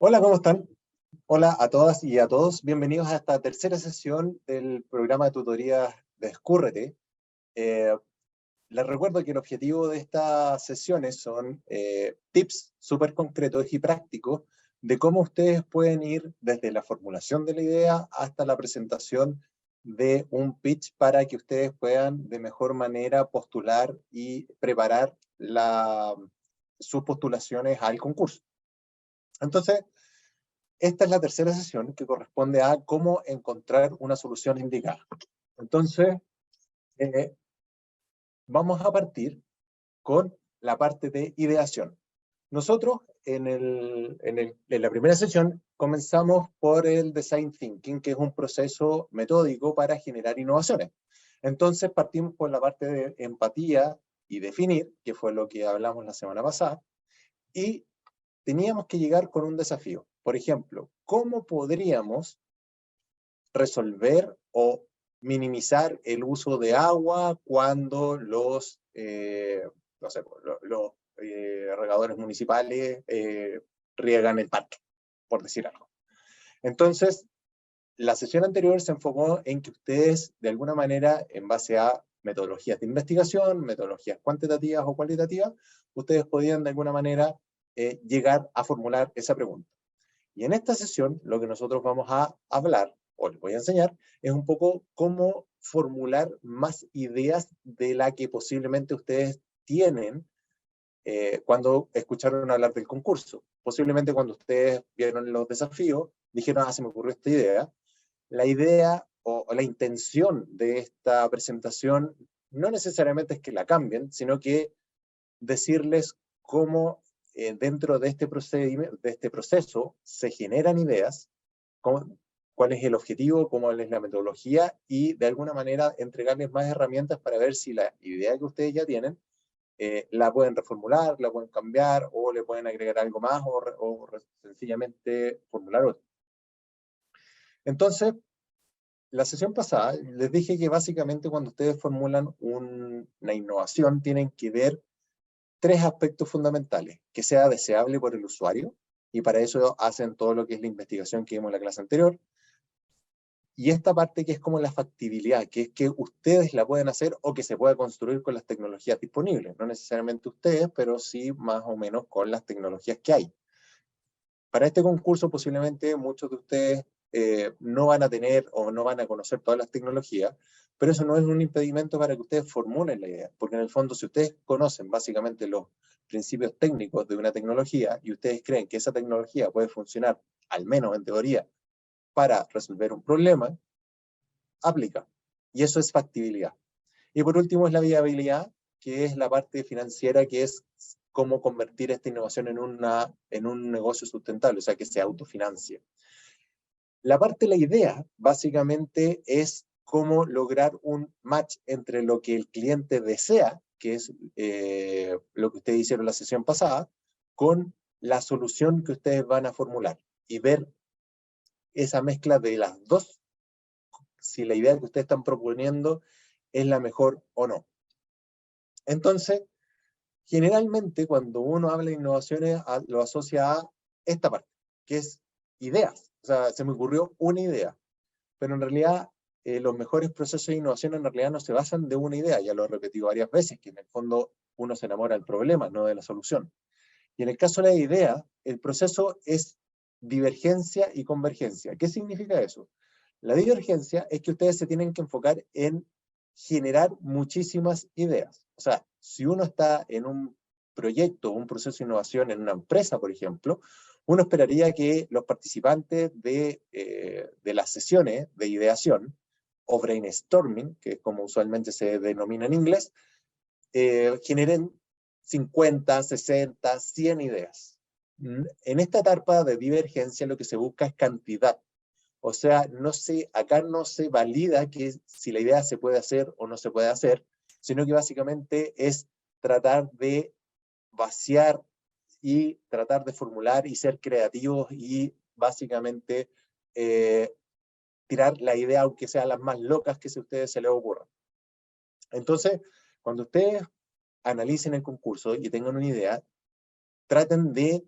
Hola, ¿cómo están? Hola a todas y a todos. Bienvenidos a esta tercera sesión del programa de tutorías de Escúrrete. Eh, Les recuerdo que el objetivo de estas sesiones son tips súper concretos y prácticos de cómo ustedes pueden ir desde la formulación de la idea hasta la presentación de un pitch para que ustedes puedan de mejor manera postular y preparar sus postulaciones al concurso. Entonces, esta es la tercera sesión que corresponde a cómo encontrar una solución indicada. Entonces, eh, vamos a partir con la parte de ideación. Nosotros en la primera sesión comenzamos por el design thinking, que es un proceso metódico para generar innovaciones. Entonces partimos por la parte de empatía y definir, que fue lo que hablamos la semana pasada, y teníamos que llegar con un desafío. Por ejemplo, ¿cómo podríamos resolver o minimizar el uso de agua cuando no sé, los regadores municipales riegan el parque, por decir algo? Entonces, la sesión anterior se enfocó en que ustedes, de alguna manera, en base a metodologías de investigación, metodologías cuantitativas o cualitativas, ustedes podían de alguna manera llegar a formular esa pregunta. Y en esta sesión lo que nosotros vamos a hablar, o les voy a enseñar, es un poco cómo formular más ideas de la que posiblemente ustedes tienen cuando escucharon hablar del concurso. Posiblemente cuando ustedes vieron los desafíos, dijeron, se me ocurrió esta idea. La idea o la intención de esta presentación no necesariamente es que la cambien, sino que decirles cómo dentro de este proceso se generan ideas, cuál es el objetivo, cómo es la metodología y de alguna manera entregarles más herramientas para ver si la idea que ustedes ya tienen la pueden reformular, la pueden cambiar o le pueden agregar algo más o sencillamente formular otra. Entonces, la sesión pasada les dije que básicamente cuando ustedes formulan una innovación tienen que ver tres aspectos fundamentales: que sea deseable por el usuario, y para eso hacen todo lo que es la investigación que vimos en la clase anterior, y esta parte que es como la factibilidad, que es que ustedes la pueden hacer o que se pueda construir con las tecnologías disponibles, no necesariamente ustedes, pero sí más o menos con las tecnologías que hay. Para este concurso posiblemente muchos de ustedes no van a tener o no van a conocer todas las tecnologías, pero eso no es un impedimento para que ustedes formulen la idea, porque en el fondo si ustedes conocen básicamente los principios técnicos de una tecnología y ustedes creen que esa tecnología puede funcionar, al menos en teoría, para resolver un problema, aplica. Y eso es factibilidad. Y por último es la viabilidad, que es la parte financiera, que es cómo convertir esta innovación en un negocio sustentable, o sea, que se autofinancie. La parte de la idea, básicamente, es cómo lograr un match entre lo que el cliente desea, que es lo que ustedes hicieron la sesión pasada, con la solución que ustedes van a formular y ver esa mezcla de las dos, si la idea que ustedes están proponiendo es la mejor o no. Entonces, generalmente cuando uno habla de innovaciones lo asocia a esta parte, que es ideas. O sea, se me ocurrió una idea, pero en realidad los mejores procesos de innovación en realidad no se basan de una idea, ya lo he repetido varias veces, que en el fondo uno se enamora del problema, no de la solución. Y en el caso de la idea, el proceso es divergencia y convergencia. ¿Qué significa eso? La divergencia es que ustedes se tienen que enfocar en generar muchísimas ideas. O sea, si uno está en un proyecto, un proceso de innovación en una empresa, por ejemplo, uno esperaría que los participantes de las sesiones de ideación o brainstorming, que es como usualmente se denomina en inglés, generen 50, 60, 100 ideas. En esta etapa de divergencia lo que se busca es cantidad. O sea, acá no se valida que si la idea se puede hacer o no se puede hacer, sino que básicamente es tratar de vaciar y tratar de formular y ser creativos y básicamente tirar la idea, aunque sean las más locas que a ustedes se les ocurran. Entonces, cuando ustedes analicen el concurso y tengan una idea, traten de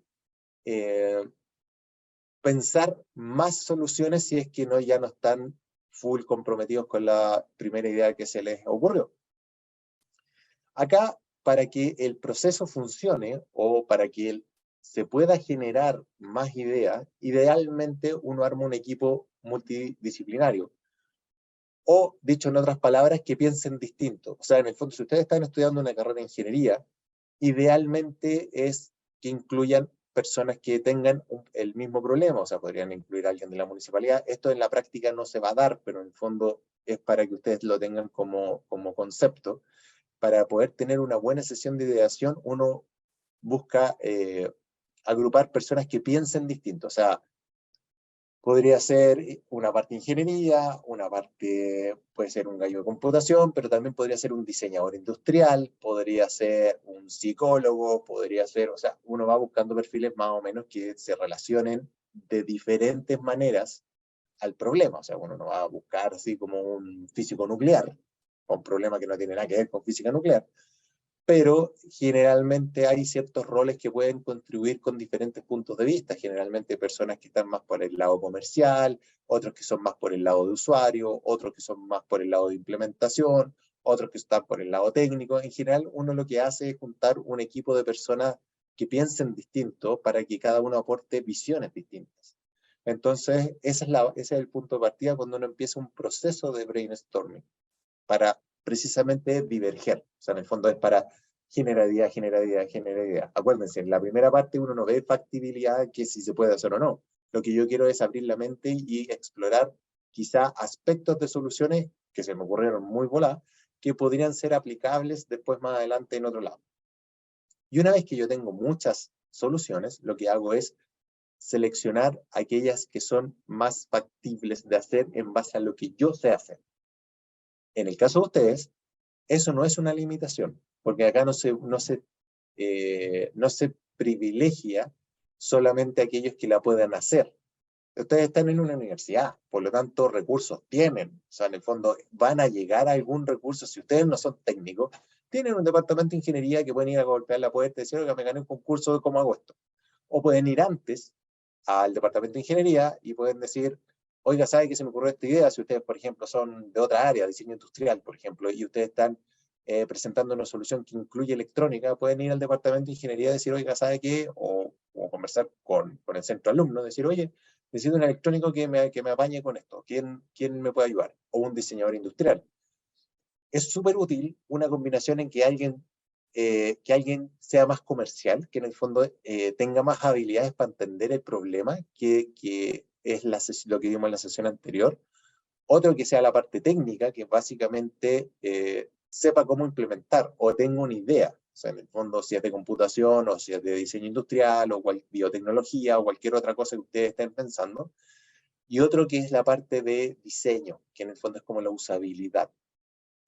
pensar más soluciones si es que ya no están full comprometidos con la primera idea que se les ocurrió. Acá, para que el proceso funcione o para que se pueda generar más ideas, idealmente uno arma un equipo multidisciplinario. O, dicho en otras palabras, que piensen distinto. O sea, en el fondo, si ustedes están estudiando una carrera de ingeniería, idealmente es que incluyan personas que tengan el mismo problema, o sea, podrían incluir a alguien de la municipalidad. Esto en la práctica no se va a dar, pero en el fondo es para que ustedes lo tengan como concepto. Para poder tener una buena sesión de ideación, uno busca agrupar personas que piensen distinto. O sea, podría ser una parte de ingeniería, una parte puede ser un gallo de computación, pero también podría ser un diseñador industrial, podría ser un psicólogo, podría ser, o sea, uno va buscando perfiles más o menos que se relacionen de diferentes maneras al problema. O sea, uno no va a buscar así como un físico nuclear, un problema que no tiene nada que ver con física nuclear, pero generalmente hay ciertos roles que pueden contribuir con diferentes puntos de vista, generalmente personas que están más por el lado comercial, otros que son más por el lado de usuario, otros que son más por el lado de implementación, otros que están por el lado técnico. En general, uno lo que hace es juntar un equipo de personas que piensen distinto para que cada uno aporte visiones distintas. Entonces, ese es el punto de partida cuando uno empieza un proceso de brainstorming, para precisamente diverger. O sea, en el fondo es para generar idea, generar idea, generar idea. Acuérdense, en la primera parte uno no ve factibilidad, que si se puede hacer o no. Lo que yo quiero es abrir la mente y explorar quizá aspectos de soluciones que se me ocurrieron muy voladas, que podrían ser aplicables después más adelante en otro lado. Y una vez que yo tengo muchas soluciones, lo que hago es seleccionar aquellas que son más factibles de hacer en base a lo que yo sé hacer. En el caso de ustedes, eso no es una limitación, porque acá no se privilegia solamente a aquellos que la puedan hacer. Ustedes están en una universidad, por lo tanto recursos tienen, o sea, en el fondo van a llegar a algún recurso. Si ustedes no son técnicos, tienen un departamento de ingeniería que pueden ir a golpear la puerta y decir, oiga, me gané un concurso de cómo hago esto. O pueden ir antes al departamento de ingeniería y pueden decir, oiga, ¿sabe qué se me ocurrió esta idea? Si ustedes, por ejemplo, son de otra área, diseño industrial, por ejemplo, y ustedes están presentando una solución que incluye electrónica, pueden ir al departamento de ingeniería y decir, oiga, ¿sabe qué? O conversar con el centro alumno, decir, oye, necesito un electrónico que me apañe con esto. ¿Quién me puede ayudar? O un diseñador industrial. Es súper útil una combinación en que alguien sea más comercial, que en el fondo tenga más habilidades para entender el problema, que es lo que vimos en la sesión anterior. Otro que sea la parte técnica, que básicamente sepa cómo implementar o tenga una idea. O sea, en el fondo, si es de computación o si es de diseño industrial o biotecnología o cualquier otra cosa que ustedes estén pensando. Y otro que es la parte de diseño, que en el fondo es como la usabilidad.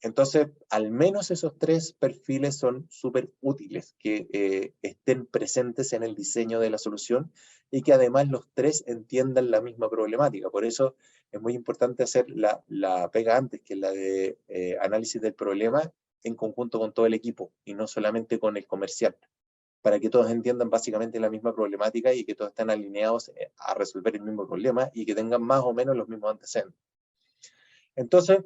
Entonces, al menos esos tres perfiles son súper útiles, que estén presentes en el diseño de la solución y que además los tres entiendan la misma problemática. Por eso es muy importante hacer la pega antes, que es la de análisis del problema en conjunto con todo el equipo y no solamente con el comercial, para que todos entiendan básicamente la misma problemática y que todos estén alineados a resolver el mismo problema y que tengan más o menos los mismos antecedentes. Entonces,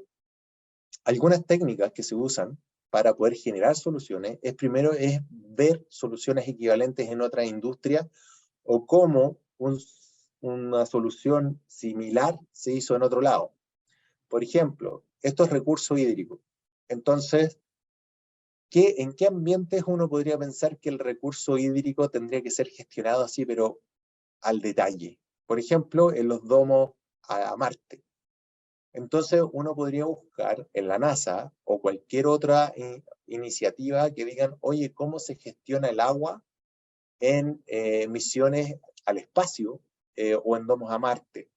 algunas técnicas que se usan para poder generar soluciones primero es ver soluciones equivalentes en otras industrias o cómo una solución similar se hizo en otro lado. Por ejemplo, esto es recurso hídrico. Entonces, ¿en qué ambientes uno podría pensar que el recurso hídrico tendría que ser gestionado así, pero al detalle? Por ejemplo, en los domos a Marte. Entonces uno podría buscar en la NASA o cualquier otra iniciativa que digan, oye, ¿cómo se gestiona el agua en misiones al espacio o en domos a Marte?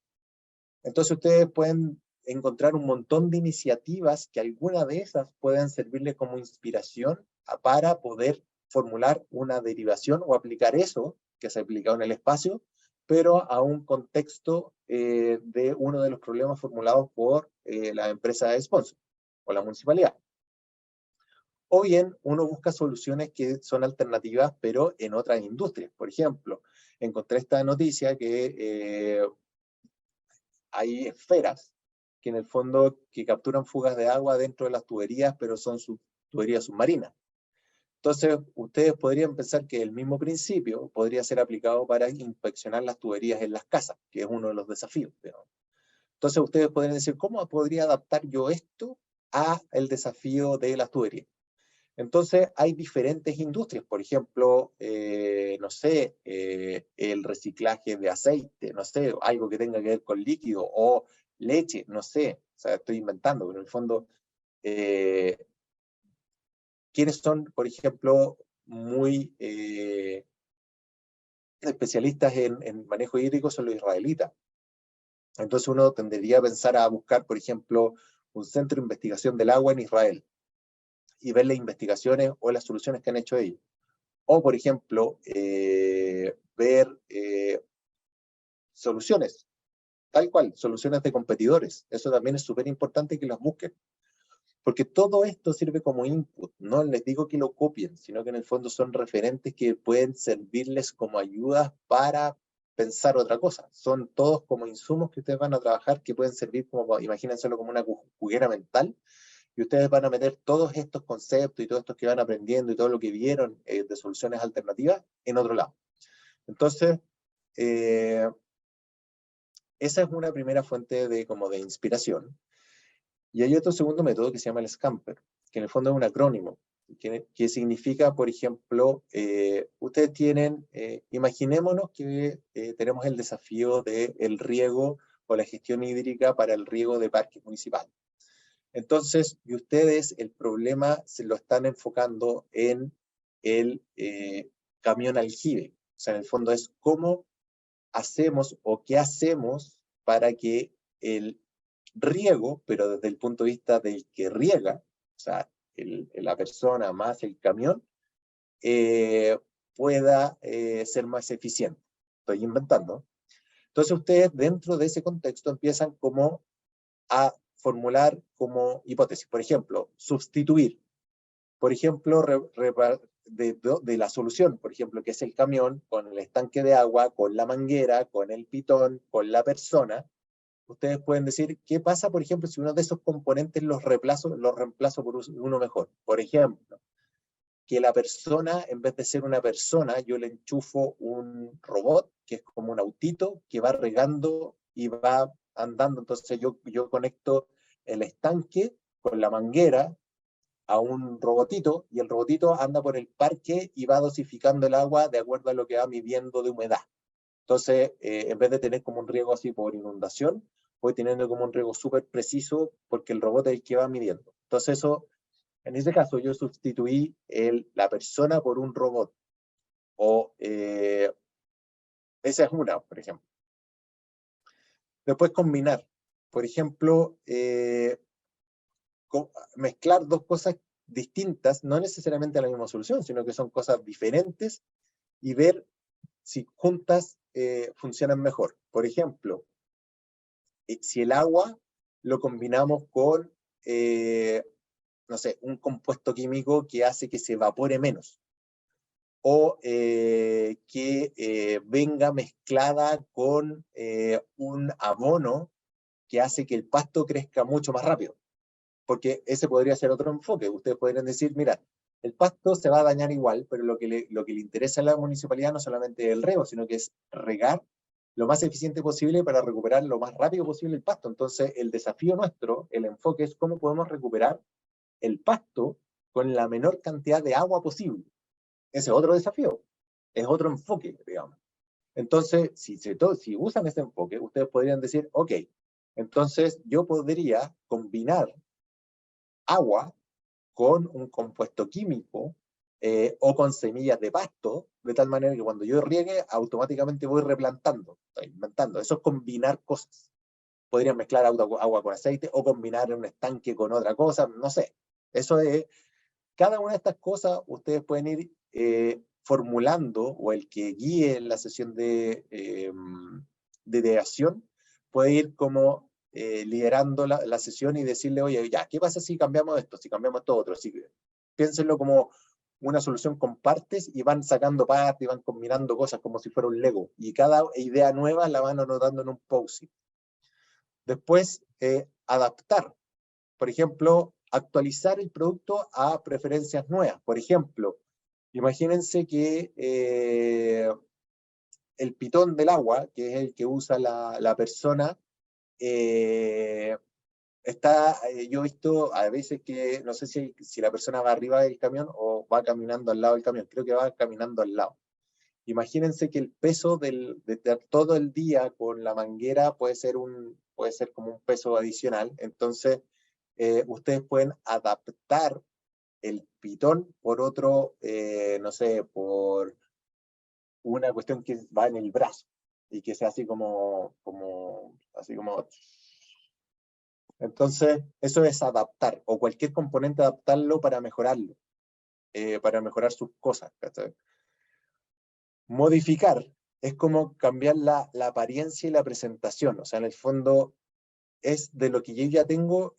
Entonces ustedes pueden encontrar un montón de iniciativas que alguna de esas puedan servirle como inspiración para poder formular una derivación o aplicar eso que se ha aplicado en el espacio, pero a un contexto de uno de los problemas formulados por la empresa de sponsor o la municipalidad. O bien uno busca soluciones que son alternativas, pero en otras industrias. Por ejemplo, encontré esta noticia que hay esferas que en el fondo que capturan fugas de agua dentro de las tuberías, pero son tuberías submarinas. Entonces, ustedes podrían pensar que el mismo principio podría ser aplicado para inspeccionar las tuberías en las casas, que es uno de los desafíos, digamos. Entonces, ustedes podrían decir, ¿cómo podría adaptar yo esto a el desafío de las tuberías? Entonces, hay diferentes industrias, por ejemplo, no sé, el reciclaje de aceite, no sé, algo que tenga que ver con líquido, o leche, no sé, o sea, estoy inventando, pero en el fondo, ¿quiénes son, por ejemplo, muy especialistas en manejo hídrico? Son los israelitas. Entonces uno tendría a pensar a buscar, por ejemplo, un centro de investigación del agua en Israel y ver las investigaciones o las soluciones que han hecho ellos. O, por ejemplo, ver soluciones, tal cual, soluciones de competidores. Eso también es súper importante que las busquen. Porque todo esto sirve como input. No les digo que lo copien, sino que en el fondo son referentes que pueden servirles como ayudas para pensar otra cosa. Son todos como insumos que ustedes van a trabajar que pueden servir como, imagínenselo como una juguera mental, y ustedes van a meter todos estos conceptos y todos estos que van aprendiendo y todo lo que vieron de soluciones alternativas en otro lado. Entonces, esa es una primera fuente de, como de inspiración. Y hay otro segundo método que se llama el Scamper, que en el fondo es un acrónimo, que significa, por ejemplo, ustedes tienen, imaginémonos que tenemos el desafío del riego o la gestión hídrica para el riego de parques municipales. Entonces, y ustedes el problema se lo están enfocando en el camión aljibe. O sea, en el fondo es cómo hacemos o qué hacemos para que el riego, pero desde el punto de vista del que riega, o sea, la persona más el camión, pueda ser más eficiente. Estoy inventando. Entonces ustedes dentro de ese contexto empiezan como a formular como hipótesis. Por ejemplo, sustituir. Por ejemplo, de la solución, por ejemplo, que es el camión, con el estanque de agua, con la manguera, con el pitón, con la persona. Ustedes pueden decir, ¿qué pasa, por ejemplo, si uno de esos componentes los reemplazo por uno mejor? Por ejemplo, que la persona, en vez de ser una persona, yo le enchufo un robot, que es como un autito, que va regando y va andando. Entonces yo conecto el estanque con la manguera a un robotito, y el robotito anda por el parque y va dosificando el agua de acuerdo a lo que va midiendo de humedad. Entonces, en vez de tener como un riego así por inundación, voy teniendo como un riego súper preciso porque el robot es el que va midiendo. Entonces eso, en ese caso, yo sustituí la persona por un robot. O esa es una, por ejemplo. Después combinar. Por ejemplo, mezclar dos cosas distintas, no necesariamente la misma solución, sino que son cosas diferentes, y ver si juntas funcionan mejor. Por ejemplo, si el agua lo combinamos con, no sé, un compuesto químico que hace que se evapore menos, o que venga mezclada con un abono que hace que el pasto crezca mucho más rápido. Porque ese podría ser otro enfoque. Ustedes podrían decir, mira, el pasto se va a dañar igual, pero lo que le interesa a la municipalidad no solamente es el riego, sino que es regar lo más eficiente posible para recuperar lo más rápido posible el pasto. Entonces, el desafío nuestro, el enfoque es cómo podemos recuperar el pasto con la menor cantidad de agua posible. Ese es otro desafío, es otro enfoque, digamos. Entonces, si usan ese enfoque, ustedes podrían decir, ok, entonces yo podría combinar agua con un compuesto químico o con semillas de pasto, de tal manera que cuando yo riegue, automáticamente voy replantando, estoy inventando. Eso es combinar cosas. Podrían mezclar agua con aceite o combinar en un estanque con otra cosa, no sé. Eso es, cada una de estas cosas ustedes pueden ir formulando, o el que guíe la sesión de ideación puede ir como liderando la sesión y decirle, oye, ya, ¿qué pasa si cambiamos esto, si cambiamos esto otro? Piénsenlo como una solución con partes y van sacando partes y van combinando cosas como si fuera un Lego. Y cada idea nueva la van anotando en un post-it. Después, adaptar. Por ejemplo, actualizar el producto a preferencias nuevas. Por ejemplo, imagínense que el pitón del agua, que es el que usa la persona, yo he visto a veces que, no sé si la persona va arriba del camión o va caminando al lado del camión, creo que va caminando al lado. Imagínense que el peso de todo el día con la manguera puede ser como un peso adicional, entonces ustedes pueden adaptar el pitón por otro, no sé, por una cuestión que va en el brazo y que sea así así como. Entonces, eso es adaptar, o cualquier componente adaptarlo para mejorarlo, para mejorar sus cosas. ¿Cachai? Modificar es como cambiar la apariencia y la presentación, o sea, en el fondo es de lo que yo ya tengo,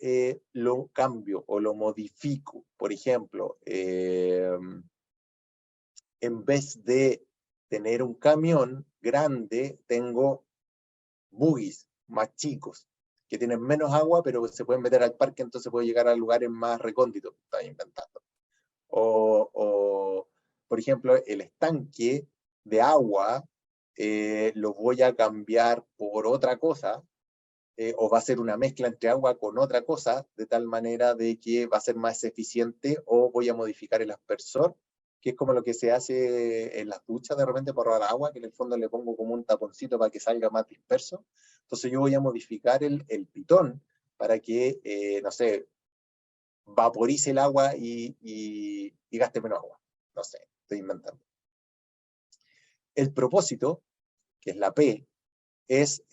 lo cambio o lo modifico. Por ejemplo, en vez de tener un camión grande, tengo buggies más chicos, que tienen menos agua, pero se pueden meter al parque, entonces puedo llegar a lugares más recónditos, estoy inventando. Por ejemplo, el estanque de agua lo voy a cambiar por otra cosa, o va a ser una mezcla entre agua con otra cosa, de tal manera de que va a ser más eficiente, o voy a modificar el aspersor, que es como lo que se hace en las duchas de repente para ahorrar agua, que en el fondo le pongo como un taponcito para que salga más disperso. Entonces yo voy a modificar el pitón para que, no sé, vaporice el agua y gaste menos agua. No sé, estoy inventando. El propósito, que es la P, es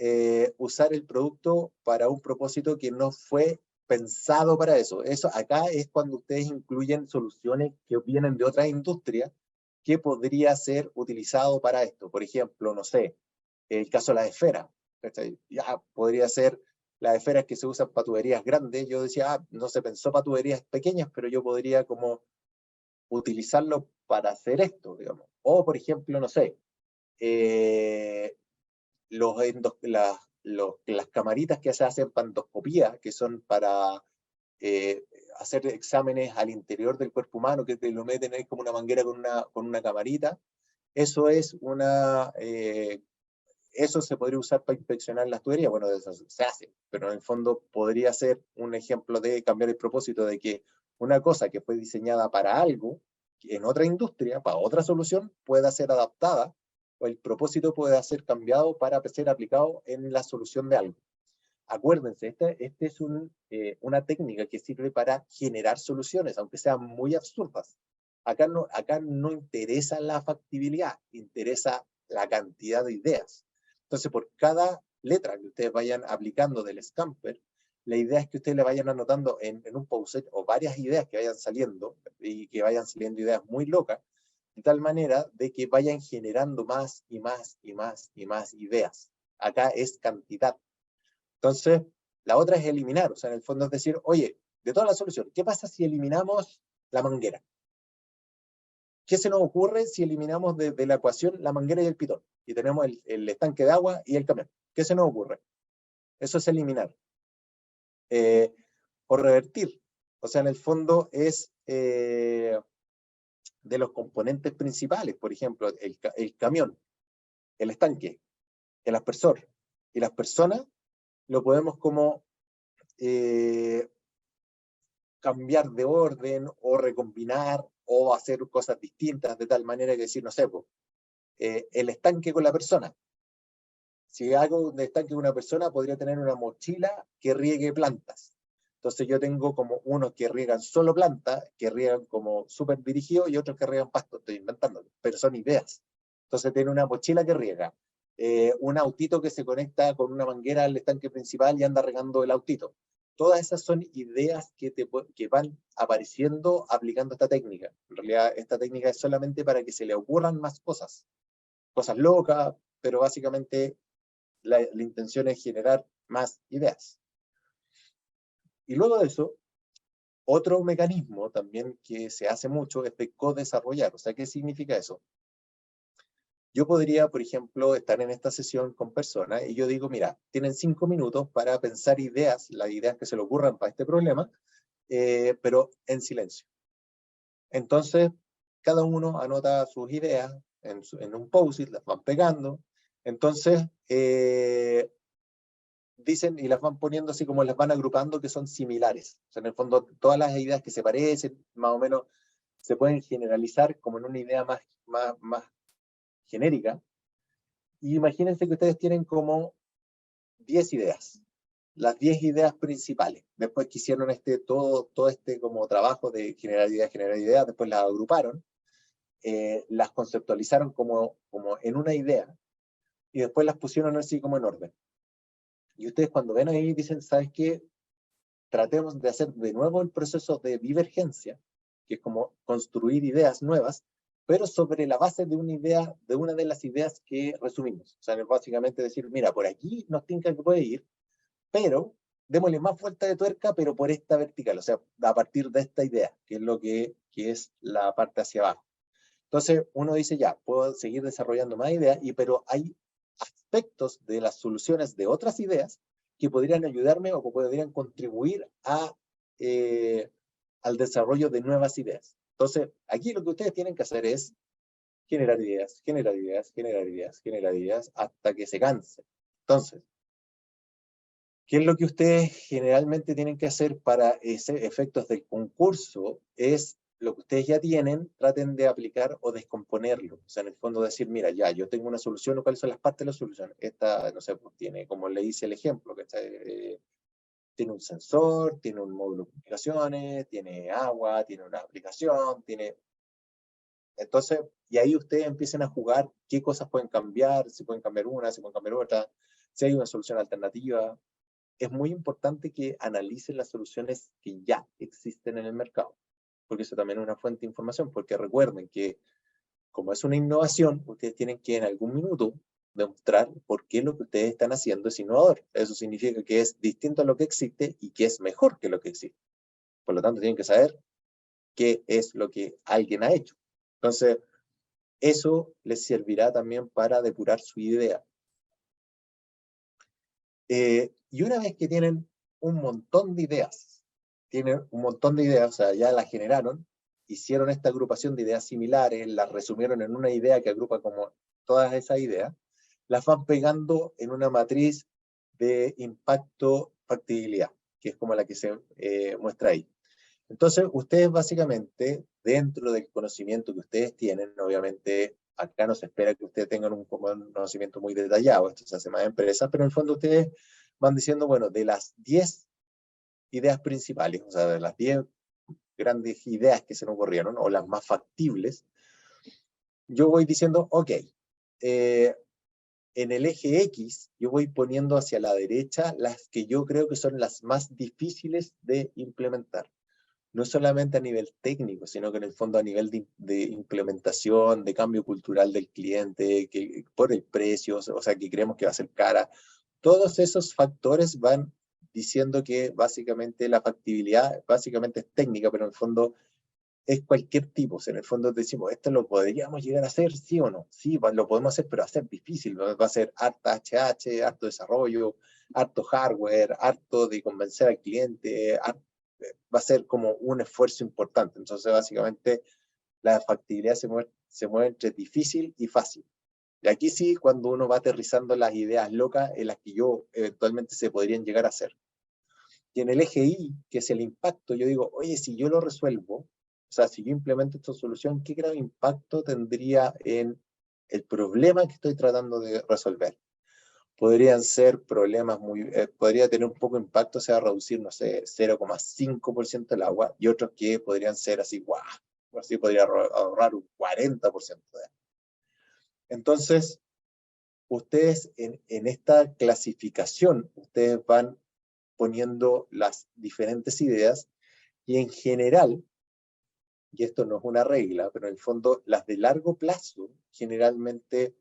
usar el producto para un propósito que no fue pensado para eso. Eso acá es cuando ustedes incluyen soluciones que vienen de otra industria que podría ser utilizado para esto. Por ejemplo, no sé, el caso de la esfera. Ya podría ser las esferas que se usan para tuberías grandes. Yo decía, no se pensó para tuberías pequeñas, pero yo podría como utilizarlo para hacer esto, digamos. O, por ejemplo, no sé, las camaritas que se hacen para endoscopía, que son para hacer exámenes al interior del cuerpo humano, que te lo meten ahí como una manguera con una camarita, eso eso se podría usar para inspeccionar las tuberías. Bueno, eso se hace, pero en el fondo podría ser un ejemplo de cambiar el propósito de que una cosa que fue diseñada para algo, en otra industria, para otra solución, pueda ser adaptada, o el propósito pueda ser cambiado para ser aplicado en la solución de algo. Acuérdense, este es una técnica que sirve para generar soluciones, aunque sean muy absurdas. Acá no interesa la factibilidad, interesa la cantidad de ideas. Entonces, por cada letra que ustedes vayan aplicando del Scamper, la idea es que ustedes le vayan anotando en un post-it o varias ideas que vayan saliendo, y que vayan saliendo ideas muy locas, de tal manera de que vayan generando más y más y más y más ideas. Acá es cantidad. Entonces, la otra es eliminar, o sea, en el fondo es decir, oye, de toda la solución, ¿qué pasa si eliminamos la manguera? ¿Qué se nos ocurre si eliminamos de la ecuación la manguera y el pitón? Y tenemos el estanque de agua y el camión. ¿Qué se nos ocurre? Eso es eliminar. O revertir. O sea, en el fondo es de los componentes principales, por ejemplo, el camión, el estanque, el aspersor y las personas, lo podemos como cambiar de orden o recombinar o hacer cosas distintas de tal manera que decir, no sé, pues, el estanque con la persona. Si hago un estanque con una persona, podría tener una mochila que riegue plantas. Entonces yo tengo como unos que riegan solo plantas, que riegan como súper dirigidos, y otros que riegan pasto. Estoy inventándolo, pero son ideas. Entonces tiene una mochila que riega, un autito que se conecta con una manguera al estanque principal y anda regando el autito. Todas esas son ideas que van apareciendo aplicando esta técnica. En realidad, esta técnica es solamente para que se le ocurran más cosas. Cosas locas, pero básicamente la intención es generar más ideas. Y luego de eso, Otro mecanismo también que se hace mucho es de co-desarrollar. O sea, ¿qué significa eso? Yo podría, por ejemplo, estar en esta sesión con personas y yo digo, mira, tienen 5 minutos para pensar ideas, las ideas que se le ocurran para este problema, pero en silencio. Entonces, cada uno anota sus ideas en un post-it, las van pegando. Entonces, dicen y las van poniendo así como las van agrupando que son similares. O sea, en el fondo, todas las ideas que se parecen, más o menos, se pueden generalizar como en una idea más genérica. Y imagínense que ustedes tienen como 10 ideas, las 10 ideas principales. Después que hicieron todo este como trabajo de generar ideas, después las agruparon, las conceptualizaron como en una idea y después las pusieron así como en orden. Y ustedes cuando ven ahí dicen, ¿sabes qué? Tratemos de hacer de nuevo el proceso de divergencia, que es como construir ideas nuevas, pero sobre la base de una idea, de una de las ideas que resumimos. O sea, básicamente decir, mira, por aquí nos tinca que puede ir, pero démosle más vuelta de tuerca, pero por esta vertical, o sea, a partir de esta idea, que es lo que es la parte hacia abajo. Entonces, uno dice, ya, puedo seguir desarrollando más ideas, pero hay aspectos de las soluciones de otras ideas que podrían ayudarme o que podrían contribuir al desarrollo de nuevas ideas. Entonces, aquí lo que ustedes tienen que hacer es generar ideas, generar ideas, generar ideas, generar ideas, hasta que se cansen. Entonces, ¿qué es lo que ustedes generalmente tienen que hacer para efectos del concurso? Es lo que ustedes ya tienen, traten de aplicar o descomponerlo. O sea, en el fondo decir, mira, ya, yo tengo una solución, o cuáles son las partes de la solución. Esta, no sé, pues tiene, como le hice el ejemplo, que tiene un sensor, tiene un módulo de comunicaciones, tiene agua, tiene una aplicación, tiene... Entonces, y ahí ustedes empiecen a jugar qué cosas pueden cambiar, si pueden cambiar una, si pueden cambiar otra, si hay una solución alternativa. Es muy importante que analicen las soluciones que ya existen en el mercado, porque eso también es una fuente de información, porque recuerden que como es una innovación, ustedes tienen que en algún minuto demostrar por qué lo que ustedes están haciendo es innovador. Eso significa que es distinto a lo que existe y que es mejor que lo que existe. Por lo tanto, tienen que saber qué es lo que alguien ha hecho. Entonces, eso les servirá también para depurar su idea. Y una vez que tienen un montón de ideas, o sea, ya las generaron, hicieron esta agrupación de ideas similares, las resumieron en una idea que agrupa como todas esas ideas, las van pegando en una matriz de impacto-factibilidad, que es como la que se muestra ahí. Entonces, ustedes básicamente, dentro del conocimiento que ustedes tienen, obviamente, acá no se espera que ustedes tengan un conocimiento muy detallado, esto se hace más en empresas, pero en el fondo ustedes van diciendo, bueno, de las 10 ideas principales, o sea, de las 10 grandes ideas que se me ocurrieron, o las más factibles, yo voy diciendo, ok, en el eje X, yo voy poniendo hacia la derecha las que yo creo que son las más difíciles de implementar. No solamente a nivel técnico, sino que en el fondo a nivel de implementación, de cambio cultural del cliente, que por el precio, o sea, que creemos que va a ser cara. Todos esos factores van diciendo que básicamente la factibilidad básicamente es técnica, pero en el fondo es cualquier tipo. O sea, en el fondo decimos, esto lo podríamos llegar a hacer, sí o no. Sí, lo podemos hacer, pero va a ser difícil. Va a ser harta HH, harto desarrollo, harto hardware, harto de convencer al cliente, va a ser como un esfuerzo importante. Entonces, básicamente, la factibilidad se mueve entre difícil y fácil. Y aquí sí, cuando uno va aterrizando las ideas locas en las que yo eventualmente se podrían llegar a hacer. Y en el eje Y, que es el impacto, yo digo, oye, si yo lo resuelvo, o sea, si yo implemento esta solución, ¿qué grave impacto tendría en el problema que estoy tratando de resolver? Podrían ser problemas podría tener un poco de impacto, o sea, reducir, no sé, 0,5% el agua, y otros que podrían ser así, guau, así podría ahorrar un 40% de agua. Entonces, ustedes en esta clasificación, ustedes van poniendo las diferentes ideas y en general, y esto no es una regla, pero en el fondo las de largo plazo generalmente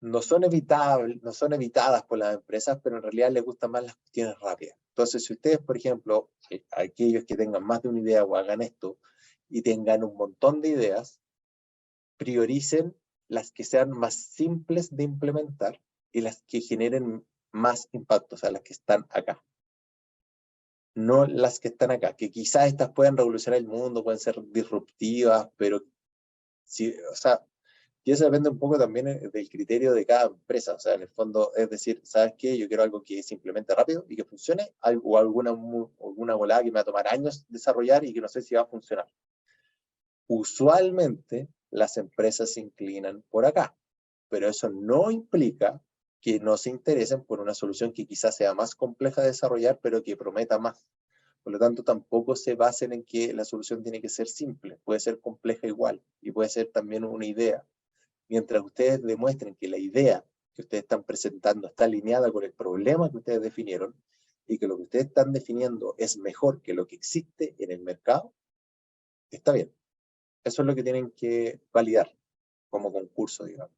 no son evitables, no son evitadas por las empresas, pero en realidad les gustan más las cuestiones rápidas. Entonces, si ustedes, por ejemplo, aquellos que tengan más de una idea o hagan esto y tengan un montón de ideas, prioricen las que sean más simples de implementar y las que generen más impacto, o sea, las que están acá. No las que están acá, que quizás estas puedan revolucionar el mundo, pueden ser disruptivas, pero sí, o sea, y eso depende un poco también del criterio de cada empresa, o sea, en el fondo, es decir, ¿sabes qué? Yo quiero algo que simplemente rápido y que funcione, o alguna volada que me va a tomar años desarrollar y que no sé si va a funcionar. Usualmente, las empresas se inclinan por acá, pero eso no implica que no se interesen por una solución que quizás sea más compleja de desarrollar, pero que prometa más. Por lo tanto, tampoco se basen en que la solución tiene que ser simple, puede ser compleja igual, y puede ser también una idea. Mientras ustedes demuestren que la idea que ustedes están presentando está alineada con el problema que ustedes definieron, y que lo que ustedes están definiendo es mejor que lo que existe en el mercado, está bien. Eso es lo que tienen que validar como concurso, digamos.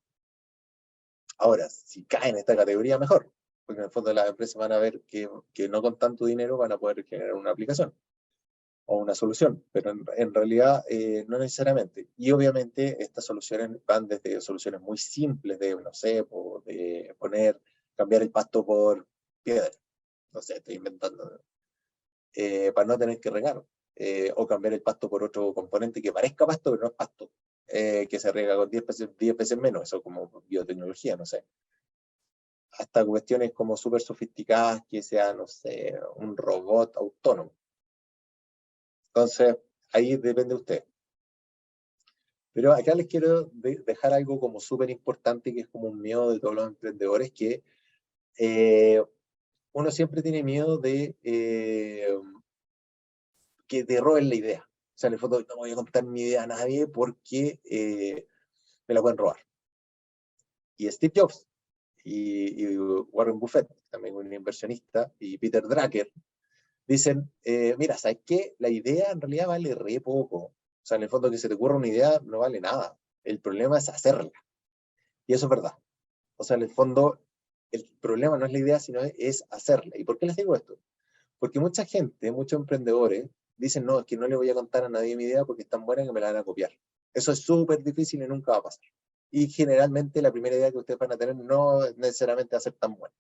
Ahora, si cae en esta categoría, mejor, porque en el fondo las empresas van a ver que no con tanto dinero van a poder generar una aplicación o una solución, pero en realidad no necesariamente. Y obviamente estas soluciones van desde soluciones muy simples de, no sé, de cambiar el pasto por piedra, no sé, estoy inventando, para no tener que regar, o cambiar el pasto por otro componente que parezca pasto, pero no es pasto, que se riega con 10 veces menos, eso como biotecnología, no sé. Hasta cuestiones como súper sofisticadas que sea, no sé, un robot autónomo. Entonces, ahí depende de usted. Pero acá les quiero dejar algo como súper importante, que es como un miedo de todos los emprendedores, que uno siempre tiene miedo de que te roben la idea. O sea, en el fondo no voy a contar mi idea a nadie porque me la pueden robar. Y Steve Jobs y Warren Buffett, también un inversionista, y Peter Drucker, dicen, mira, ¿sabes qué? La idea en realidad vale re poco. O sea, en el fondo que se te ocurra una idea no vale nada. El problema es hacerla. Y eso es verdad. O sea, en el fondo, el problema no es la idea, sino es hacerla. ¿Y por qué les digo esto? Porque mucha gente, muchos emprendedores, dicen, no, es que no le voy a contar a nadie mi idea porque es tan buena que me la van a copiar. Eso es súper difícil y nunca va a pasar. Y generalmente la primera idea que ustedes van a tener no necesariamente va a ser tan buena,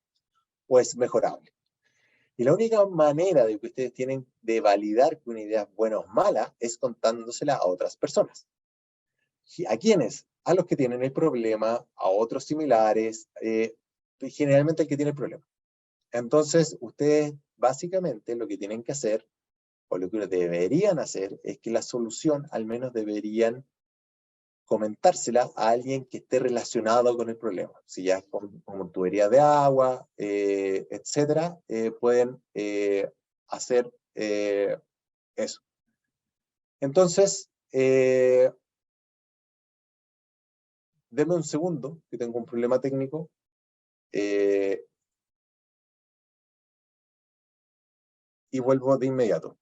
o es mejorable. Y la única manera de que ustedes tienen de validar que una idea es buena o mala es contándosela a otras personas. ¿A quiénes? A los que tienen el problema, a otros similares, generalmente el que tiene el problema. Entonces, ustedes básicamente lo que tienen que hacer, o lo que deberían hacer, es que la solución al menos deberían comentársela a alguien que esté relacionado con el problema. Si ya es como tubería de agua, etcétera, pueden hacer eso. Entonces, denme un segundo, que tengo un problema técnico. Y vuelvo de inmediato.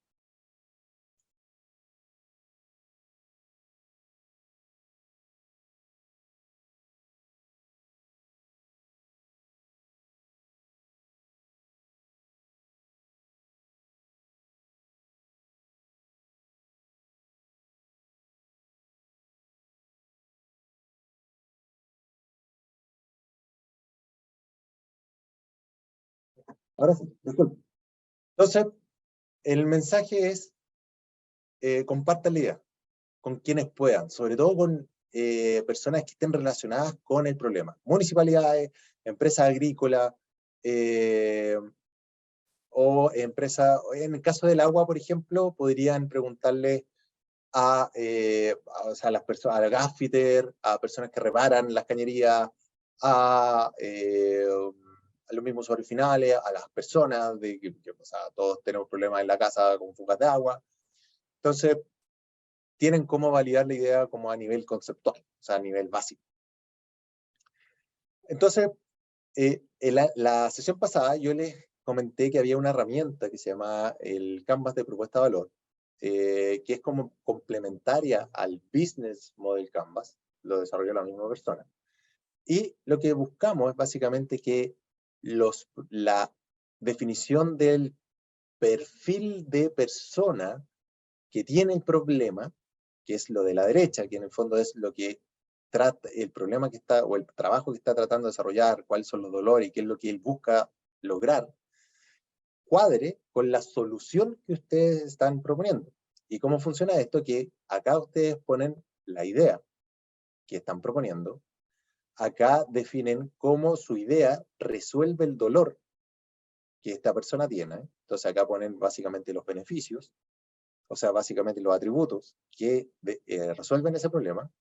Ahora sí, disculpe. Entonces, el mensaje es, compartan la idea con quienes puedan, sobre todo con personas que estén relacionadas con el problema. Municipalidades, empresas agrícolas, o empresas, en el caso del agua, por ejemplo, podrían preguntarle o sea, a las personas, a gasfitter, a personas que reparan las cañerías, a los mismos usuarios finales, a las personas, o sea, todos tenemos problemas en la casa con fugas de agua. Entonces, tienen cómo validar la idea como a nivel conceptual, o sea, a nivel básico. Entonces, en la sesión pasada yo les comenté que había una herramienta que se llama el Canvas de propuesta de valor, que es como complementaria al Business Model Canvas, lo desarrolló la misma persona, Y lo que buscamos es básicamente que la definición del perfil de persona que tiene el problema, que es lo de la derecha, que en el fondo es lo que trata, el problema que está, o el trabajo que está tratando de desarrollar, cuáles son los dolores y qué es lo que él busca lograr, cuadre con la solución que ustedes están proponiendo. ¿Y cómo funciona esto? Que acá ustedes ponen la idea que están proponiendo, acá definen cómo su idea resuelve el dolor que esta persona tiene. Entonces acá ponen básicamente los beneficios, o sea, básicamente los atributos que resuelven ese problema.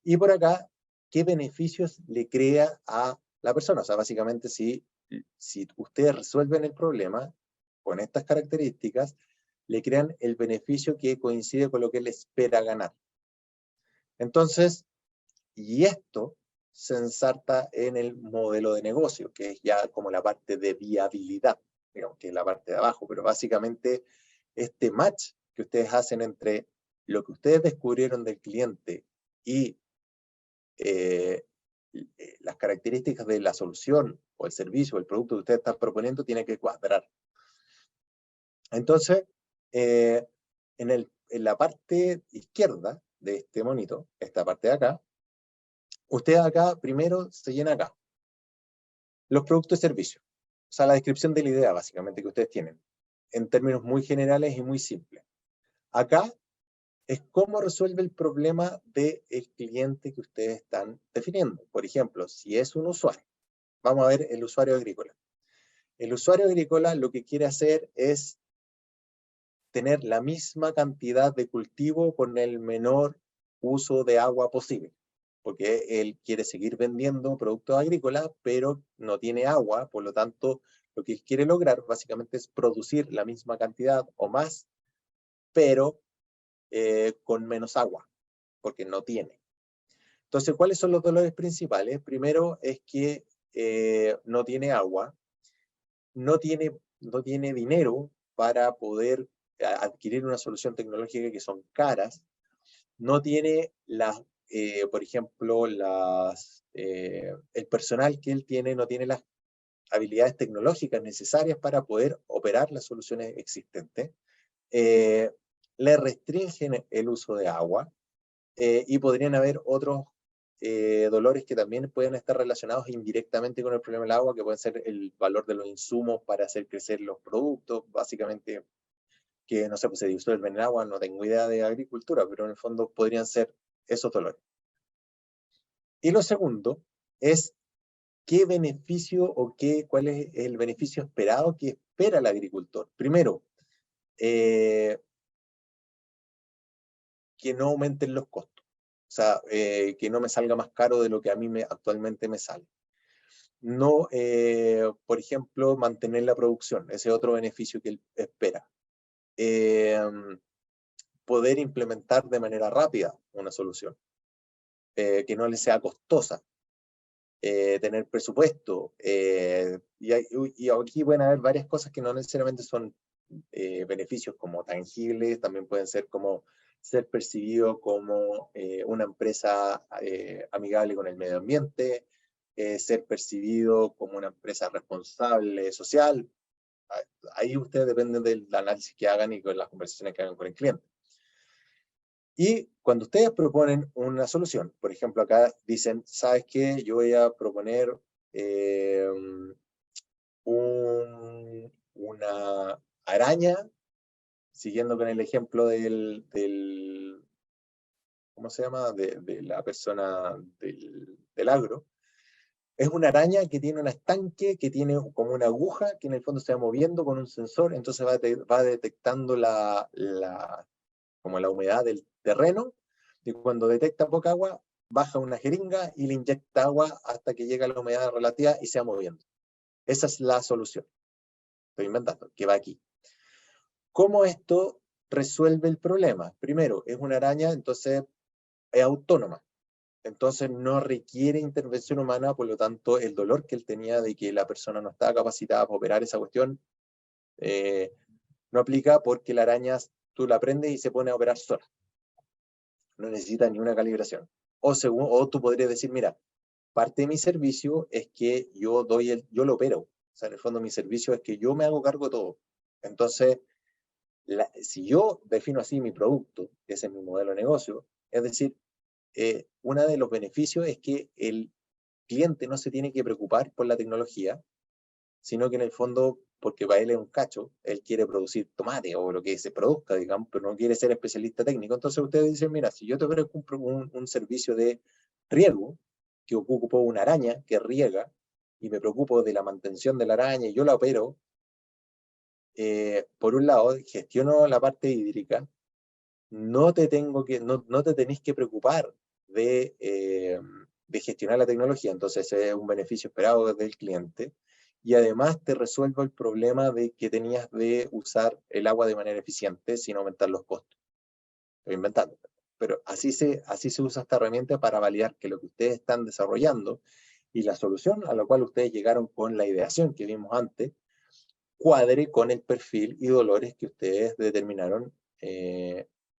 Y por acá, qué beneficios le crea a la persona. O sea, básicamente si ustedes resuelven el problema con estas características, le crean el beneficio que coincide con lo que él espera ganar. Entonces, y esto se ensarta en el modelo de negocio, que es ya como la parte de viabilidad, digamos, que es la parte de abajo, pero básicamente este match que ustedes hacen entre lo que ustedes descubrieron del cliente y las características de la solución o el servicio o el producto que ustedes están proponiendo tiene que cuadrar. Entonces, en la parte izquierda de este monito, esta parte de acá, usted acá primero se llena acá. Los productos y servicios. O sea, la descripción de la idea, básicamente, que ustedes tienen. En términos muy generales y muy simples. Acá es cómo resuelve el problema del cliente que ustedes están definiendo. Por ejemplo, si es un usuario. Vamos a ver el usuario agrícola. El usuario agrícola lo que quiere hacer es tener la misma cantidad de cultivo con el menor uso de agua posible, porque él quiere seguir vendiendo productos agrícolas, pero no tiene agua, por lo tanto, lo que él quiere lograr básicamente es producir la misma cantidad o más, pero con menos agua, porque no tiene. Entonces, ¿cuáles son los dolores principales? Primero es que no tiene agua, no tiene dinero para poder adquirir una solución tecnológica que son caras, no tiene por ejemplo, el personal que él tiene no tiene las habilidades tecnológicas necesarias para poder operar las soluciones existentes, le restringen el uso de agua, y podrían haber otros dolores que también pueden estar relacionados indirectamente con el problema del agua, que pueden ser el valor de los insumos para hacer crecer los productos, básicamente, que no sé, pues se disuelve en el agua, no tengo idea de agricultura, pero en el fondo podrían ser esos dolores. Y lo segundo es qué beneficio o cuál es el beneficio esperado que espera el agricultor. Primero, que no aumenten los costos. O sea, que no me salga más caro de lo que a mí actualmente me sale. No, por ejemplo, mantener la producción, ese es otro beneficio que él espera. Poder implementar de manera rápida una solución, que no le sea costosa, tener presupuesto, y aquí pueden haber varias cosas que no necesariamente son beneficios como tangibles, también pueden ser como ser percibido como una empresa amigable con el medio ambiente, ser percibido como una empresa responsable social. Ahí ustedes dependen del análisis que hagan y con las conversaciones que hagan con el cliente. Y cuando ustedes proponen una solución, por ejemplo, acá dicen, ¿sabes qué? Yo voy a proponer una araña, siguiendo con el ejemplo ¿cómo se llama? De la persona del agro. Es una araña que tiene un estanque, que tiene como una aguja, que en el fondo se va moviendo con un sensor, entonces va detectando como la humedad del terreno, y cuando detecta poca agua, baja una jeringa y le inyecta agua hasta que llega a la humedad relativa y se va moviendo. Esa es la solución. Estoy inventando, que va aquí. ¿Cómo esto resuelve el problema? Primero, es una araña, entonces es autónoma. Entonces no requiere intervención humana, por lo tanto el dolor que él tenía de que la persona no estaba capacitada para operar esa cuestión no aplica, porque la araña tú la prendes y se pone a operar sola. No necesita ni una calibración. O tú podrías decir, mira, parte de mi servicio es que yo lo opero. O sea, en el fondo mi servicio es que yo me hago cargo de todo. Entonces, si yo defino así mi producto, ese es mi modelo de negocio, es decir, uno de los beneficios es que el cliente no se tiene que preocupar por la tecnología, sino que en el fondo, porque para él es un cacho, él quiere producir tomate o lo que se produzca, digamos, pero no quiere ser especialista técnico. Entonces ustedes dicen, mira, si yo te ofrezco un servicio de riego, que ocupo una araña que riega, y me preocupo de la mantención de la araña, y yo la opero, por un lado, gestiono la parte hídrica, no te tenés que preocupar de gestionar la tecnología, entonces es un beneficio esperado del cliente, y además te resuelvo el problema de que tenías de usar el agua de manera eficiente sin aumentar los costos. Estoy inventando. Pero así se usa esta herramienta para validar que lo que ustedes están desarrollando y la solución a la cual ustedes llegaron con la ideación que vimos antes, cuadre con el perfil y dolores que ustedes determinaron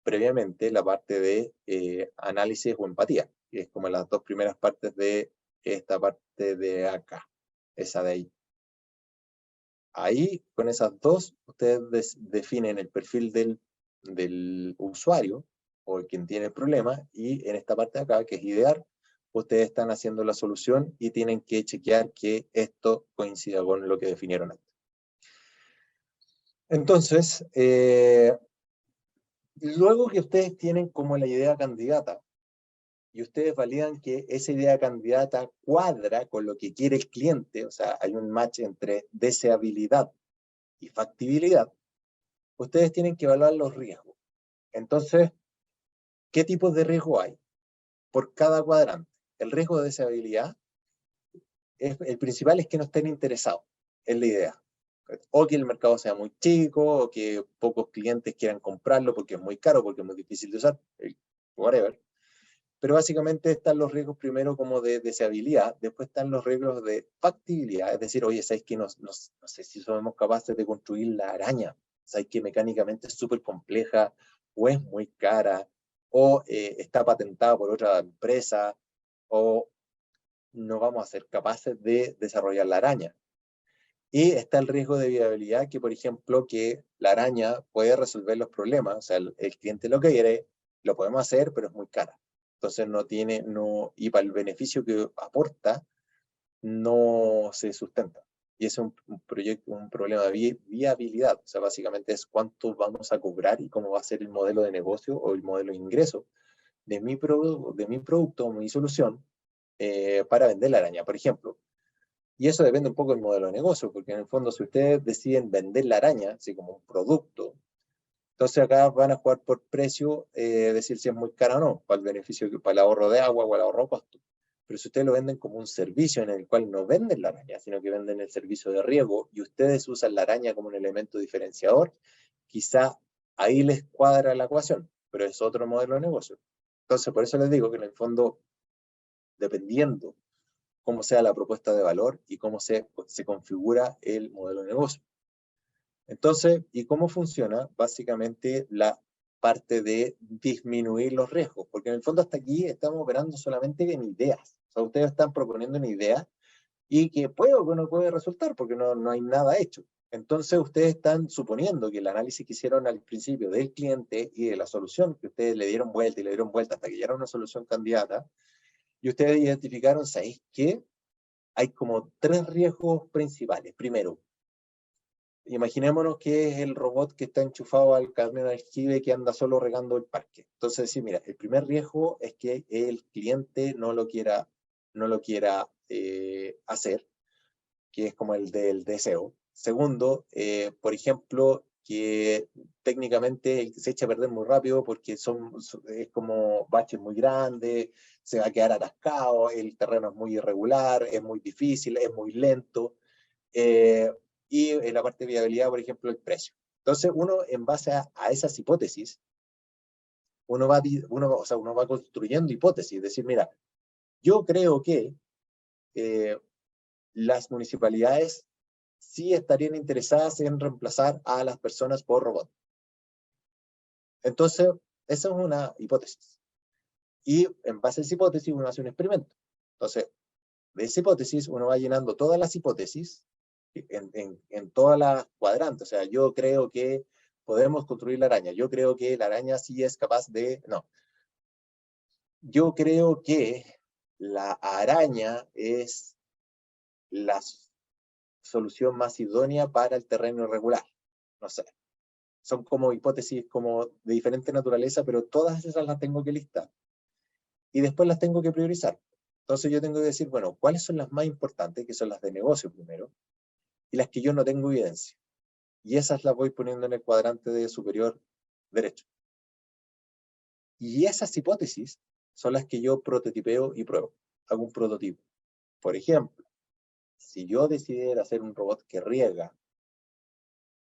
previamente, la parte de análisis o empatía, que es como las dos primeras partes de esta parte de acá, esa de ahí. Ahí, con esas dos, ustedes definen el perfil del usuario o quien tiene el problema, y en esta parte de acá, que es idear, ustedes están haciendo la solución y tienen que chequear que esto coincida con lo que definieron antes. Entonces, luego que ustedes tienen como la idea candidata, y ustedes validan que esa idea candidata cuadra con lo que quiere el cliente, o sea, hay un match entre deseabilidad y factibilidad, ustedes tienen que evaluar los riesgos. Entonces, ¿qué tipos de riesgo hay? Por cada cuadrante. El riesgo de deseabilidad, el principal es que no estén interesados, es la idea. O que el mercado sea muy chico, o que pocos clientes quieran comprarlo porque es muy caro, porque es muy difícil de usar, whatever. Pero básicamente están los riesgos primero como de deseabilidad, después están los riesgos de factibilidad, es decir, oye, ¿sabes que no sé si somos capaces de construir la araña? ¿Sabes que mecánicamente es súper compleja, o es muy cara, o está patentada por otra empresa, o no vamos a ser capaces de desarrollar la araña? Y está el riesgo de viabilidad, que por ejemplo, que la araña puede resolver los problemas, o sea, el cliente lo que quiere, lo podemos hacer, pero es muy cara. Entonces y para el beneficio que aporta, no se sustenta. Y es un problema de viabilidad, o sea, básicamente es cuánto vamos a cobrar y cómo va a ser el modelo de negocio o el modelo de ingreso de mi producto o mi solución para vender la araña, por ejemplo. Y eso depende un poco del modelo de negocio, porque en el fondo, si ustedes deciden vender la araña, así como un producto, entonces acá van a jugar por precio, decir si es muy cara o no, para el beneficio, para el ahorro de agua o el ahorro de costo. Pero si ustedes lo venden como un servicio en el cual no venden la araña, sino que venden el servicio de riego, y ustedes usan la araña como un elemento diferenciador, quizá ahí les cuadra la ecuación, pero es otro modelo de negocio. Entonces, por eso les digo que en el fondo, dependiendo cómo sea la propuesta de valor y cómo se configura el modelo de negocio. Entonces, ¿y cómo funciona? Básicamente la parte de disminuir los riesgos, porque en el fondo hasta aquí estamos operando solamente en ideas. O sea, ustedes están proponiendo una idea y que puede o no puede resultar, porque no hay nada hecho. Entonces, ustedes están suponiendo que el análisis que hicieron al principio del cliente y de la solución, que ustedes le dieron vuelta y le dieron vuelta hasta que llegaron a una solución candidata, y ustedes identificaron, ¿sabéis qué? Hay como 3 riesgos principales. Primero, imaginémonos que es el robot que está enchufado al camión de aljibe que anda solo regando el parque. Entonces, sí, mira, el primer riesgo es que el cliente no lo quiera hacer, que es como el del deseo. Segundo, por ejemplo, que técnicamente se echa a perder muy rápido porque es como baches muy grandes, se va a quedar atascado, el terreno es muy irregular, es muy difícil, es muy lento. Y en la parte de viabilidad, por ejemplo, el precio. Entonces, uno, en base a esas hipótesis, uno va construyendo hipótesis, es decir, mira, yo creo que las municipalidades sí estarían interesadas en reemplazar a las personas por robots. Entonces, esa es una hipótesis. Y en base a esa hipótesis uno hace un experimento. Entonces, de esa hipótesis uno va llenando todas las hipótesis en todas las cuadrantes. O sea, yo creo que podemos construir la araña. Yo creo que la araña sí es capaz de... No. Yo creo que la araña es la solución más idónea para el terreno irregular. No sé. Son como hipótesis como de diferente naturaleza, pero todas esas las tengo que listar. Y después las tengo que priorizar. Entonces yo tengo que decir, bueno, ¿cuáles son las más importantes? Que son las de negocio primero, y las que yo no tengo evidencia. Y esas las voy poniendo en el cuadrante de superior derecho. Y esas hipótesis son las que yo prototipeo y pruebo. Hago un prototipo. Por ejemplo, si yo decidiera hacer un robot que riega,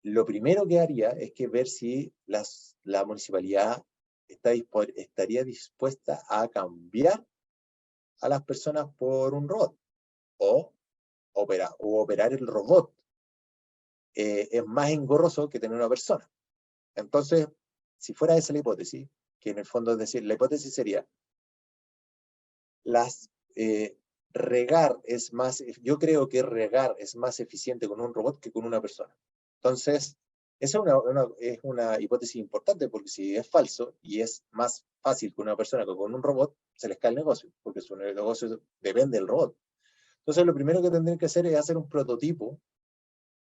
lo primero que haría es que ver si la municipalidad estaría dispuesta a cambiar a las personas por un robot o operar el robot. Es más engorroso que tener una persona. Entonces, si fuera esa la hipótesis, que en el fondo es decir, la hipótesis sería, yo creo que regar es más eficiente con un robot que con una persona. Entonces, esa es una hipótesis importante, porque si es falso y es más fácil con una persona que con un robot, se les cae el negocio, porque su negocio depende del robot. Entonces, lo primero que tendrían que hacer es hacer un prototipo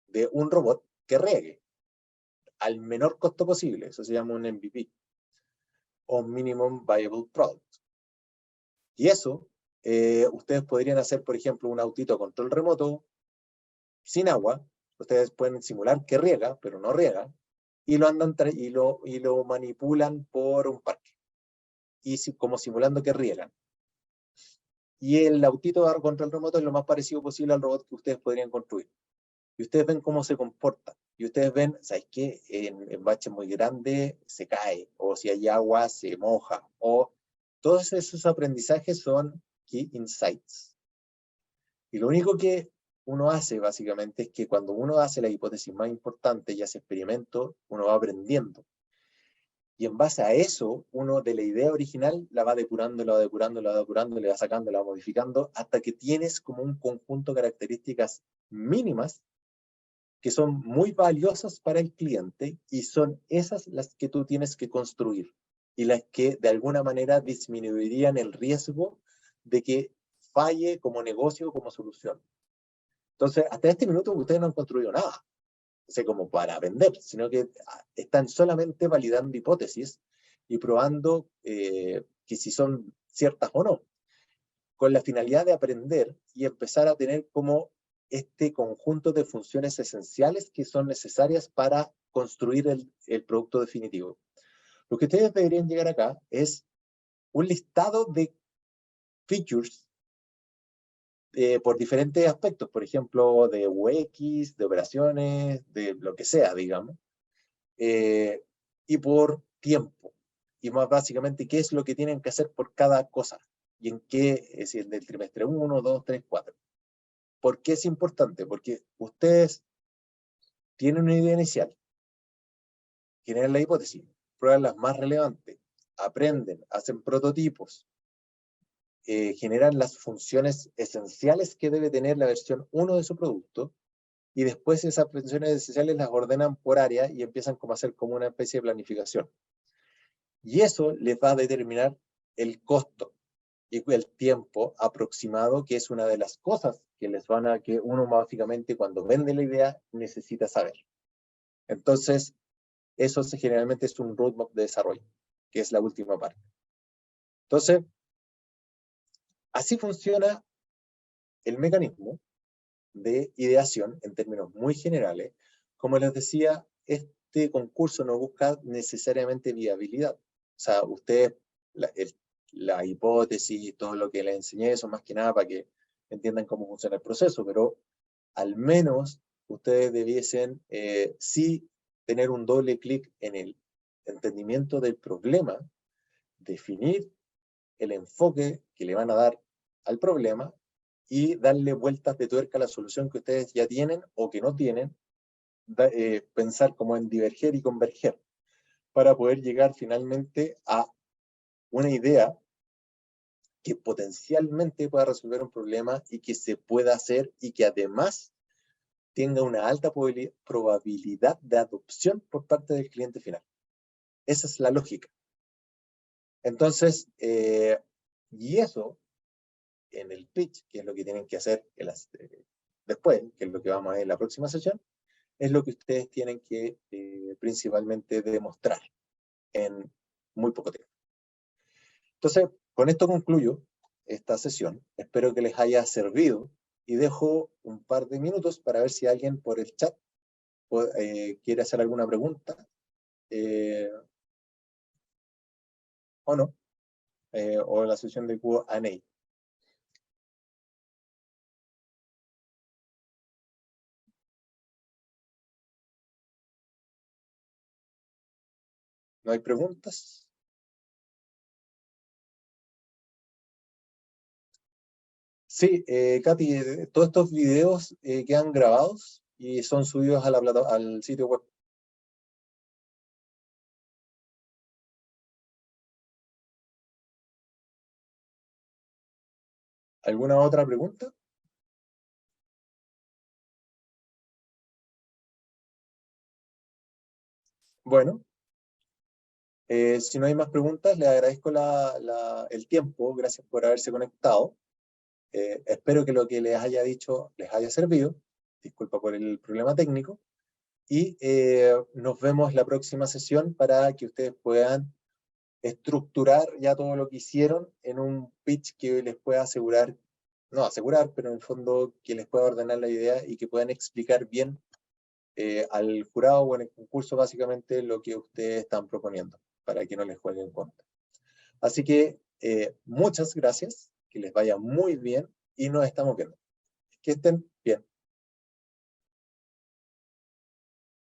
de un robot que riegue al menor costo posible. Eso se llama un MVP, o Minimum Viable Product. Y eso, ustedes podrían hacer, por ejemplo, un autito a control remoto sin agua. Ustedes pueden simular que riega, pero no riega, y lo manipulan por un parque, como simulando que riegan. Y el autito a control remoto es lo más parecido posible al robot que ustedes podrían construir. Y ustedes ven cómo se comporta. Y ustedes ven, ¿sabes qué? En baches muy grandes se cae, o si hay agua se moja, o todos esos aprendizajes son key insights. Y lo único que uno hace básicamente es que cuando uno hace la hipótesis más importante y hace experimentos, uno va aprendiendo. Y en base a eso, uno de la idea original la va depurando, la va depurando, la va depurando, le va sacando, la va modificando, hasta que tienes como un conjunto de características mínimas que son muy valiosas para el cliente, y son esas las que tú tienes que construir y las que de alguna manera disminuirían el riesgo de que falle como negocio o como solución. Entonces, hasta este minuto ustedes no han construido nada, o sea, como para vender, sino que están solamente validando hipótesis y probando que si son ciertas o no, con la finalidad de aprender y empezar a tener como este conjunto de funciones esenciales que son necesarias para construir el producto definitivo. Lo que ustedes deberían llegar acá es un listado de features por diferentes aspectos, por ejemplo, de UX, de operaciones, de lo que sea, digamos, y por tiempo. Y más básicamente, qué es lo que tienen que hacer por cada cosa, y en qué, es decir, del trimestre 1, 2, 3, 4. ¿Por qué es importante? Porque ustedes tienen una idea inicial, generan la hipótesis, prueban las más relevantes, aprenden, hacen prototipos, generan las funciones esenciales que debe tener la versión 1 de su producto, y después esas funciones esenciales las ordenan por área y empiezan como a hacer como una especie de planificación. Y eso les va a determinar el costo y el tiempo aproximado, que es una de las cosas que uno básicamente cuando vende la idea necesita saber. Entonces, eso generalmente es un roadmap de desarrollo, que es la última parte. Entonces, así funciona el mecanismo de ideación en términos muy generales. Como les decía, este concurso no busca necesariamente viabilidad. O sea, ustedes, la hipótesis, todo lo que les enseñé, eso más que nada para que entiendan cómo funciona el proceso, pero al menos ustedes debiesen sí tener un doble clic en el entendimiento del problema, definir el enfoque que le van a dar al problema y darle vueltas de tuerca a la solución que ustedes ya tienen o que no tienen, pensar como en diverger y converger, para poder llegar finalmente a una idea que potencialmente pueda resolver un problema y que se pueda hacer y que además tenga una alta probabilidad de adopción por parte del cliente final. Esa es la lógica. Entonces, y eso, en el pitch, que es lo que tienen que hacer después, que es lo que vamos a ver en la próxima sesión, es lo que ustedes tienen que principalmente demostrar en muy poco tiempo. Entonces, con esto concluyo esta sesión. Espero que les haya servido y dejo un par de minutos para ver si alguien por el chat quiere hacer alguna pregunta o no, o la sesión de Q&A. ¿No hay preguntas? Sí, Katy, todos estos videos quedan grabados y son subidos a al sitio web. ¿Alguna otra pregunta? Bueno, si no hay más preguntas, les agradezco el tiempo. Gracias por haberse conectado. Espero que lo que les haya dicho les haya servido. Disculpa por el problema técnico. Y nos vemos la próxima sesión para que ustedes puedan estructurar ya todo lo que hicieron en un pitch que les pueda asegurar, no asegurar, pero en el fondo que les pueda ordenar la idea y que puedan explicar bien al jurado o en el concurso básicamente lo que ustedes están proponiendo, para que no les jueguen en contra. Así que muchas gracias, que les vaya muy bien y nos estamos viendo. Que estén bien.